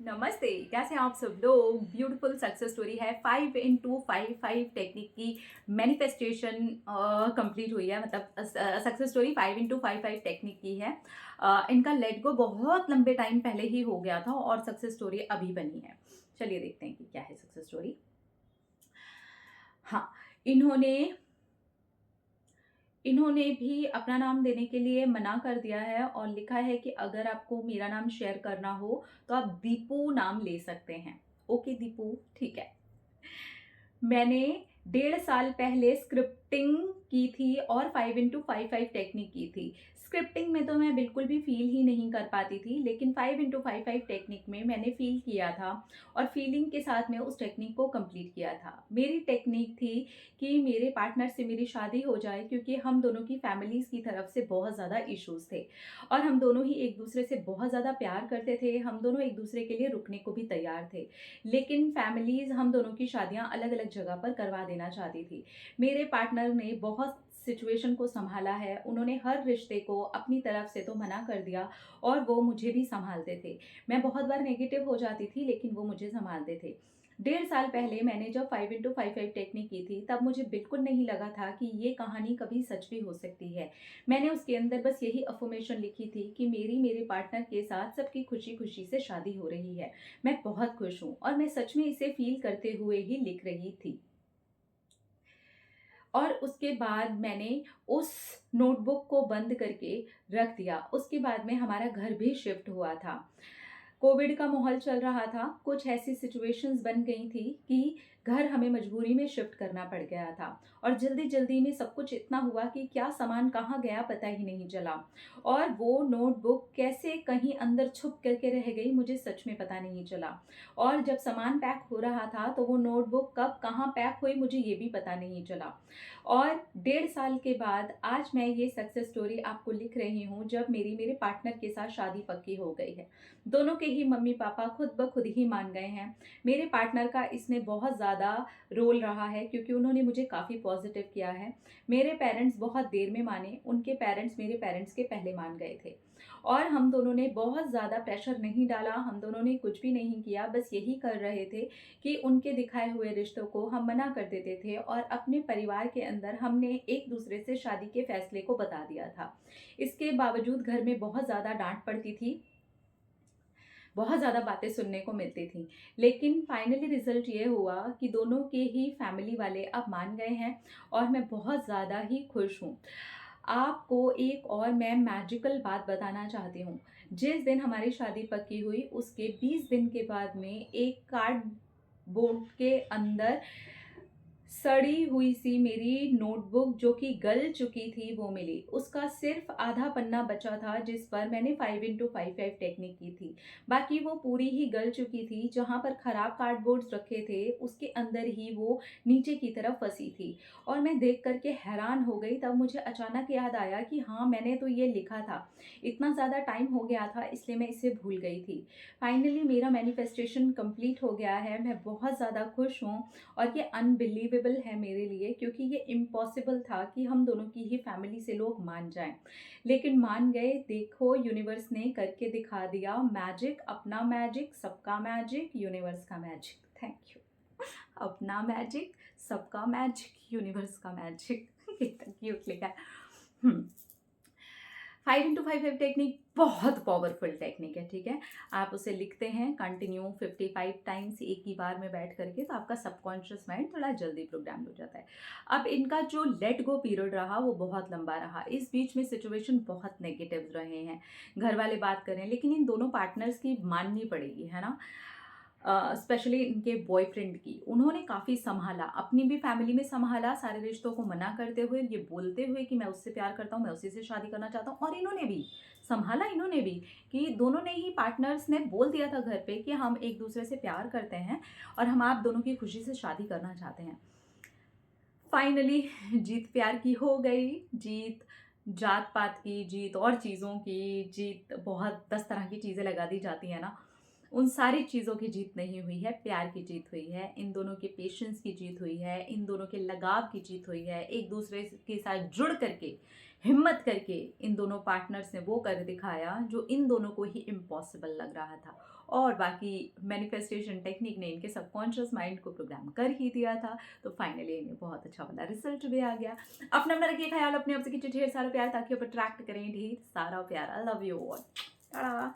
नमस्ते। कैसे हैं आप सब लोग। ब्यूटीफुल सक्सेस स्टोरी है 5x5 टेक्निक की मैनिफेस्टेशन कंप्लीट हुई है। मतलब सक्सेस स्टोरी 5x5 टेक्निक की है। इनका लेट गो बहुत लंबे टाइम पहले ही हो गया था और सक्सेस स्टोरी अभी बनी है। चलिए देखते हैं कि क्या है सक्सेस स्टोरी। हाँ, इन्होंने इन्होंने भी अपना नाम देने के लिए मना कर दिया है और लिखा है कि अगर आपको मेरा नाम शेयर करना हो तो आप दीपू नाम ले सकते हैं। ओके दीपू, ठीक है। मैंने 1.5 साल पहले स्क्रिप्टिंग की थी और 5x5 टेक्निक की थी। स्क्रिप्टिंग में तो मैं बिल्कुल भी फील ही नहीं कर पाती थी, लेकिन 5x5 टेक्निक में मैंने फील किया था और फीलिंग के साथ में उस टेक्निक को कंप्लीट किया था। मेरी टेक्निक थी कि मेरे पार्टनर से मेरी शादी हो जाए, क्योंकि हम दोनों की फैमिलीज़ की तरफ से बहुत ज़्यादा इश्यूज़ थे और हम दोनों ही एक दूसरे से बहुत ज़्यादा प्यार करते थे। हम दोनों एक दूसरे के लिए रुकने को भी तैयार थे, लेकिन फैमिलीज़ हम दोनों की शादियां अलग अलग जगह पर करवा देना चाहती थी। मेरे पार्टनर ने बहुत सिचुएशन को संभाला है। उन्होंने हर रिश्ते को अपनी तरफ से तो मना कर दिया और वो मुझे भी संभालते थे। मैं बहुत बार नेगेटिव हो जाती थी, लेकिन वो मुझे संभालते थे। 1.5 साल पहले मैंने जब 5x5 टेक्निक की थी, तब मुझे बिल्कुल नहीं लगा था कि ये कहानी कभी सच भी हो सकती है। मैंने उसके अंदर बस यही अफर्मेशन लिखी थी कि मेरे पार्टनर के साथ सबकी खुशी खुशी से शादी हो रही है। मैं बहुत खुश हूँ और मैं सच में इसे फील करते हुए ही लिख रही थी। और उसके बाद मैंने उस नोटबुक को बंद करके रख दिया। उसके बाद में हमारा घर भी शिफ्ट हुआ था। कोविड का माहौल चल रहा था। कुछ ऐसी सिचुएशंस बन गई थी कि घर हमें मजबूरी में शिफ्ट करना पड़ गया था और जल्दी जल्दी में सब कुछ इतना हुआ कि क्या सामान कहाँ गया पता ही नहीं चला और वो नोटबुक कैसे कहीं अंदर छुप करके रह गई, मुझे सच में पता नहीं चला। और जब सामान पैक हो रहा था तो वो नोटबुक कब कहाँ पैक हुई मुझे ये भी पता नहीं चला। और 1.5 साल के बाद आज मैं ये सक्सेस स्टोरी आपको लिख रही हूँ, जब मेरे पार्टनर के साथ शादी पक्की हो गई है। दोनों के ही मम्मी पापा खुद ब खुद ही मान गए हैं। मेरे पार्टनर का इसमें बहुत ज़्यादा रोल रहा है, क्योंकि उन्होंने मुझे काफ़ी पॉजिटिव किया है। मेरे पेरेंट्स बहुत देर में माने, उनके पेरेंट्स मेरे पेरेंट्स के पहले मान गए थे और हम दोनों ने बहुत ज़्यादा प्रेशर नहीं डाला। हम दोनों ने कुछ भी नहीं किया, बस यही कर रहे थे कि उनके दिखाए हुए रिश्तों को हम मना कर देते थे और अपने परिवार के अंदर हमने एक दूसरे से शादी के फैसले को बता दिया था। इसके बावजूद घर में बहुत ज़्यादा डांट पड़ती थी, बहुत ज़्यादा बातें सुनने को मिलती थी, लेकिन फाइनली रिजल्ट ये हुआ कि दोनों के ही फैमिली वाले अब मान गए हैं और मैं बहुत ज़्यादा ही खुश हूँ। आपको एक और मैं मैजिकल बात बताना चाहती हूँ। जिस दिन हमारी शादी पक्की हुई उसके 20 दिन के बाद में एक कार्डबोर्ड के अंदर सड़ी हुई सी मेरी नोटबुक जो कि गल चुकी थी वो मिली। उसका सिर्फ आधा पन्ना बचा था जिस पर मैंने 5x5 टेक्निक की थी। बाकी वो पूरी ही गल चुकी थी। जहाँ पर खराब कार्डबोर्ड्स रखे थे उसके अंदर ही वो नीचे की तरफ फंसी थी और मैं देख करके हैरान हो गई। तब मुझे अचानक याद आया कि हाँ, मैंने तो ये लिखा था। इतना ज़्यादा टाइम हो गया था इसलिए मैं इसे भूल गई थी। फाइनली मेरा मैनिफेस्टेशन कंप्लीट हो गया है। मैं बहुत ज़्यादा खुश हूँ और ये अनबिलीवेबल है मेरे लिए, क्योंकि ये इम्पॉसिबल था कि हम दोनों की ही फैमिली से लोग मान जाएं, लेकिन मान गए। देखो, यूनिवर्स ने करके दिखा दिया मैजिक। अपना मैजिक, सबका मैजिक, यूनिवर्स का मैजिक। Thank you. अपना मैजिक, सबका मैजिक, यूनिवर्स का मैजिक। कितना क्यूट लिखा है। 5x5 टेक्निक बहुत पावरफुल टेक्निक है, ठीक है। आप उसे लिखते हैं कंटिन्यू 55 टाइम्स एक ही बार में बैठ करके, तो आपका सबकॉन्शियस माइंड थोड़ा जल्दी प्रोग्राम हो जाता है। अब इनका जो लेट गो पीरियड रहा वो बहुत लंबा रहा। इस बीच में सिचुएशन बहुत नेगेटिव रहे हैं। घर वाले बात करें, लेकिन इन दोनों पार्टनर्स की माननी पड़ेगी, है ना। स्पेशली इनके बॉयफ्रेंड की उन्होंने काफ़ी संभाला, अपनी भी फैमिली में संभाला, सारे रिश्तों को मना करते हुए, ये बोलते हुए कि मैं उससे प्यार करता हूँ, मैं उसी से शादी करना चाहता हूँ। और इन्होंने भी संभाला, इन्होंने भी कि दोनों ने ही पार्टनर्स ने बोल दिया था घर पे कि हम एक दूसरे से प्यार करते हैं और हम आप दोनों की खुशी से शादी करना चाहते हैं। फाइनली जीत प्यार की हो गई। जीत जात पात की, जीत और चीज़ों की जीत, बहुत 10 तरह की चीज़ें लगा दी जाती है ना। उन सारी चीज़ों की जीत नहीं हुई है, प्यार की जीत हुई है। इन दोनों के पेशेंस की जीत हुई है, इन दोनों के लगाव की जीत हुई है। एक दूसरे के साथ जुड़ करके, हिम्मत करके इन दोनों पार्टनर्स ने वो कर दिखाया जो इन दोनों को ही इम्पॉसिबल लग रहा था और बाकी मैनिफेस्टेशन टेक्निक ने इनके सबकॉन्शियस माइंड को प्रोग्राम कर ही दिया था। तो फाइनली इन्हें बहुत अच्छा वाला रिजल्ट भी आ गया। अपना अपना रखिए ख्याल, अपने आप से कीजिए ढेर सारा प्यार ताकि आप अट्रैक्ट करें ढेर सारा प्यार। I love you all.